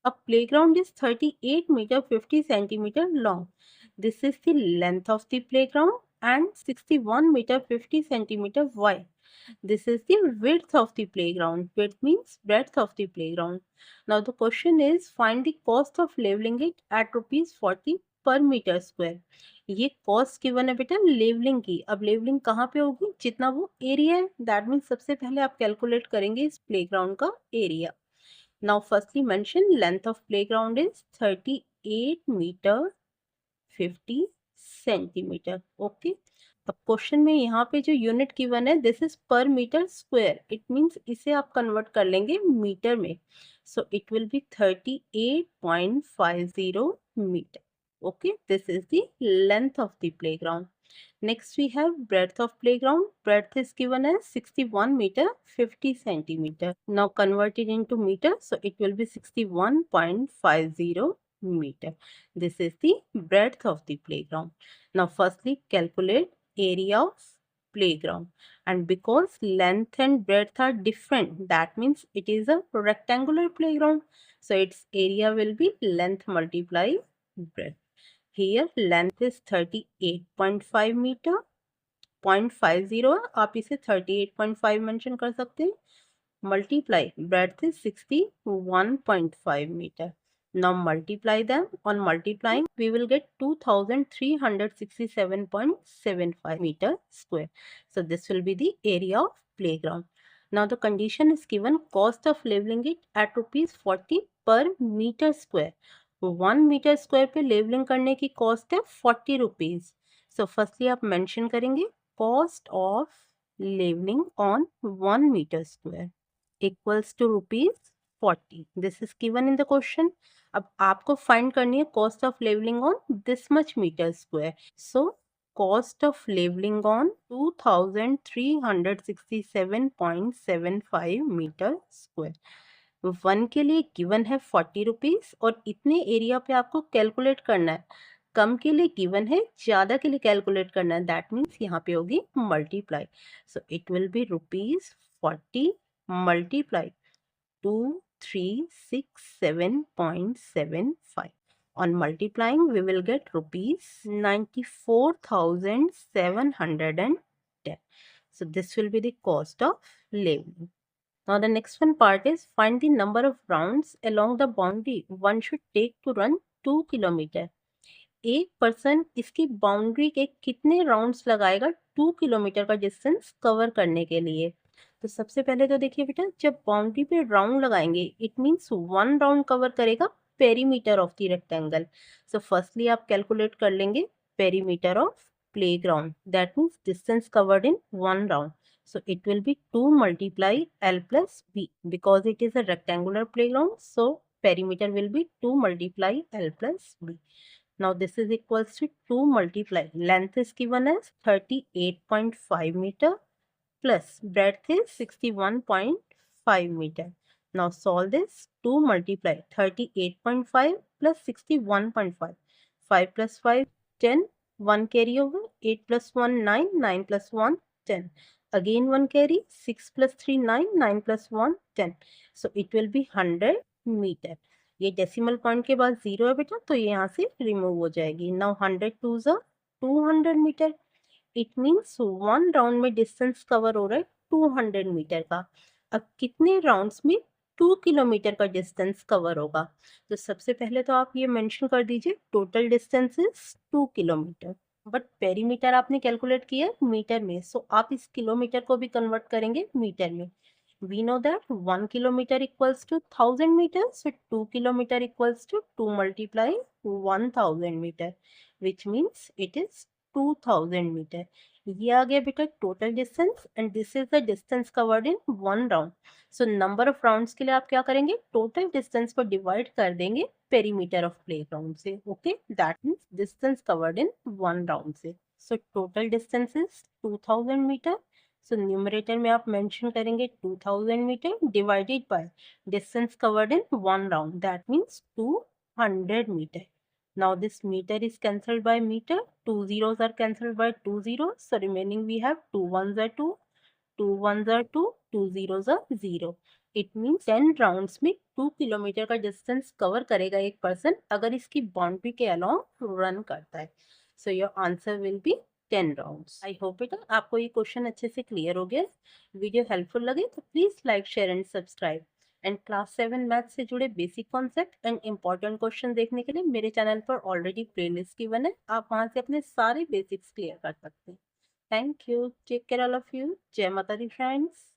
A playground is 38 meter 50 centimeter long. This is the length of the playground and 61 meter 50 centimeter wide. This is the width of the playground. Width means breadth of the playground. Now the question is find the cost of leveling it at rupees 40 per meter square. ये cost given है बेटा levelling की. अब levelling कहाँ पे होगी? जितना वो एरिया है, दैट मीन्स सबसे पहले आप कैलकुलेट करेंगे इस प्लेग्राउंड का area. Now firstly mention length of playground is 38 meter 50 centimeter. Okay. अब क्वेश्चन में यहाँ पे जो यूनिट गिवन है this is per meter square. It means इसे आप कन्वर्ट कर लेंगे मीटर में. So it will be 38.50 meter. Okay, this is the length of the playground. Next we have breadth of playground. Breadth is given as 61 meter 50 centimeter. Now convert it into meter. So it will be 61.50 meter. This is the breadth of the playground. Now firstly calculate area of playground. And because length and breadth are different, that means it is a rectangular playground. So its area will be length multiply breadth. Here length is 38.5 meter. 0.50 आप इसे 38.5 mention कर सकते हैं. Multiply breadth is 61.5 meter. Now multiply them. On multiplying we will get 2367.75 meter square. So this will be the area of playground. Now the condition is given cost of leveling it at rupees 40 per meter square. 1 meter square पे levelling करने की cost है 40 rupees. So firstly आप mention करेंगे cost of leveling on 1 meter square equals to rupees 40. This is given in the question. अब आपको find करनी है cost of leveling on this much meter square. So cost of leveling on 2367.75 meter square. 1 के लिए given है 40 rupees और इतने area पे आपको कैलकुलेट करना है. कम के लिए गिवन है, ज्यादा के लिए कैलकुलेट करना है. दैट मीन्स यहाँ पे होगी multiply. So it will B rupees 40 multiply 2367.75. On multiplying we will get rupees 94,710. So this will be the cost of leveling. Now the next one part is find the number of rounds along the boundary one should take to run 2 kilometer. एक person इसकी boundary के कितने rounds लगाएगा 2 kilometre का distance cover करने के लिए. तो सबसे पहले तो देखिए बेटा जब बाउंड्री पे राउंड लगाएंगे इट मीन्स 1 राउंड कवर करेगा perimeter of the rectangle. So firstly आप कैलकुलेट कर लेंगे perimeter of playground. That means distance covered in 1 round. So it will be 2 multiply L plus B because it is a rectangular playground. So perimeter will be 2 multiply L plus B. Now this is equals to 2 multiply length is given as 38.5 meter plus breadth is 61.5 meter. Now solve this. 2 multiply 38.5 plus 61.5. 5 plus 5 10. 1 carry over. 8 plus 1 9. 9 plus 1 10. Again 1 carry. 6 plus 3 9. 9 plus 1 10. So it will be 100 meter. ये decimal point के बाद 0 है बेटा तो ये यहाँ से remove हो जाएगी. Now 100 to 200 meter. It means 1 round में डिस्टेंस कवर हो रहा है 200 मीटर का. अब कितने राउंड्स में 2 किलोमीटर का डिस्टेंस कवर होगा. तो सबसे पहले तो आप ये मेंशन कर दीजिए total distance is 2 kilometre. But perimeter आपने कैलकुलेट किया मीटर में. सो आप इस किलोमीटर को भी कन्वर्ट करेंगे मीटर में. We know that 1 kilometer equals to 1000 meters. So 2 kilometer equals to 2 multiply 1000 meter, which means it is 2000 meter. ये आ गया बेटा total distance and this is the distance covered in 1 round. So number of rounds के लिए आप क्या करेंगे total distance को divide कर देंगे पेरीमीटर ऑफ प्लेग्राउंड से. Okay, that means distance covered in 1 round से. So total distance is 2000 metre. सो न्यूमरेटर में आप मेंशन करेंगे 2000 metre divided by distance covered in 1 round. That means 200 metre. Now this meter is cancelled by meter. 2 zeros are cancelled by 2 zeros. So remaining we have 2 ones are 2, 2 ones are 2, 2 zeros are 0. It means 10 rounds में 2 kilometre का distance cover करेगा एक person अगर इसकी boundary के along run करता है। So your answer will be 10 rounds. I hope बेटा आपको ये क्वेश्चन अच्छे से क्लियर हो गया। वीडियो हेल्पफुल लगे तो please like, share and subscribe. And class 7 math से जुड़े basic concept and important question देखने के लिए मेरे चैनल पर ऑलरेडी प्लेलिस्ट गिवन है, आप वहां से अपने सारे बेसिक्स क्लियर कर सकते हैं। Thank you, take care all of you, जय माता दी फ्रेंड्स।